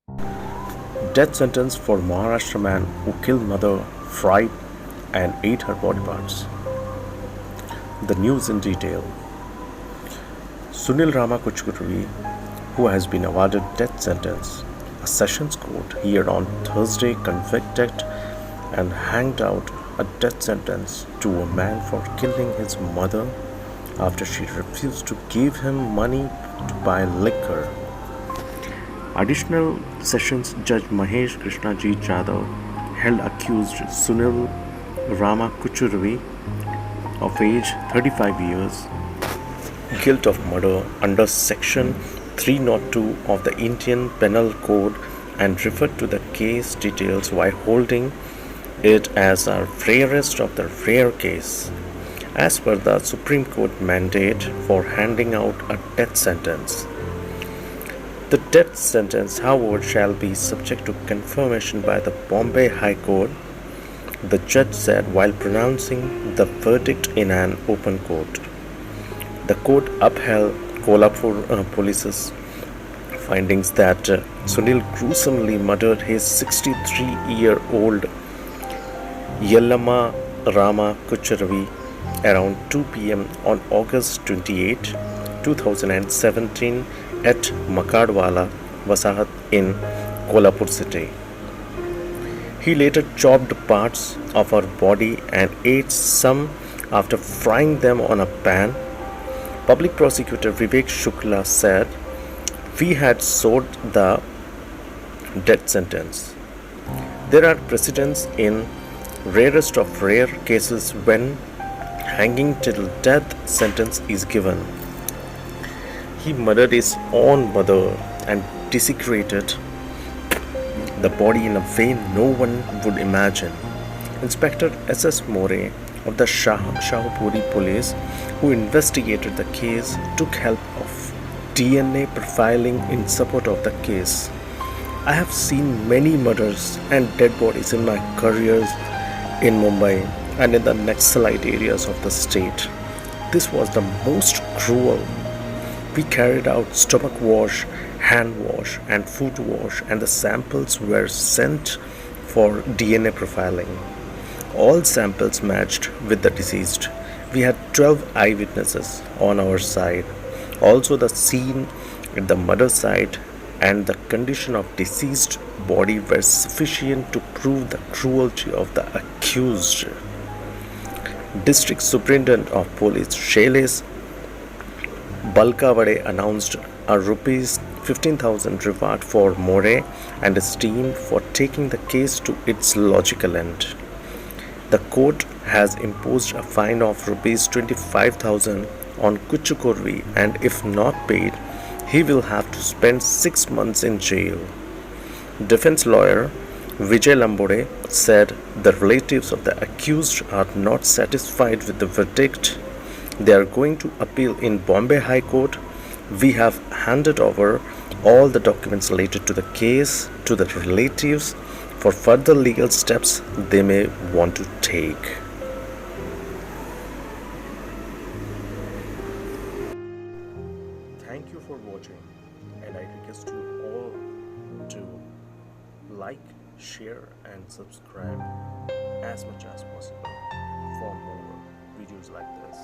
Death sentence for Maharashtra man who killed mother, fried and ate her body parts. The news in detail. Sunil Rama Kuchukuri, who has been awarded death sentence, a sessions court here on Thursday convicted and hanged out a death sentence to a man for killing his mother after she refused to give him money to buy liquor. Additional Sessions Judge Mahesh Krishnaji Jadhav held accused Sunil Rama Kuchurvi of age 35 years guilt of murder under Section 302 of the Indian Penal Code and referred to the case details while holding it as a rarest of the rare case, as per the Supreme Court mandate for handing out a death sentence. The death sentence, however, shall be subject to confirmation by the Bombay High Court, the judge said while pronouncing the verdict in an open court. The court upheld Kolhapur police's findings that Sunil gruesomely murdered his 63-year-old Yellama Rama Kucharavi around 2 p.m. on August 28, 2017 at Makadwala Wasahat in Kolhapur city. He later chopped parts of her body and ate some after frying them on a pan. Public prosecutor Vivek Shukla said, "We had sought the death sentence. There are precedents in rarest of rare cases when hanging till death sentence is given. He murdered his own mother and desecrated the body in a way no one would imagine." Inspector S.S. More of the Shahpuri police, who investigated the case, took help of DNA profiling in support of the case. "I have seen many murders and dead bodies in my careers in Mumbai and in the Naxalite areas of the state. This was the most cruel. We carried out stomach wash, hand wash, and foot wash, and the samples were sent for DNA profiling. All samples matched with the deceased. We had 12 eyewitnesses on our side. Also, the scene at the murder site and the condition of deceased body were sufficient to prove the cruelty of the accused." District Superintendent of Police Shailesh Balkawade announced a rupees 15,000 reward for More and his team for taking the case to its logical end. The court has imposed a fine of rupees 25,000 on Kuchukurvi, and if not paid, he will have to spend 6 months in jail. Defense lawyer Vijay Lambode said the relatives of the accused are not satisfied with the verdict. They are going to appeal in Bombay High Court. We have handed over all the documents related to the case to the relatives for further legal steps they may want to take. Thank you for watching, and I request you all to like, share and subscribe as much as possible for more videos like this.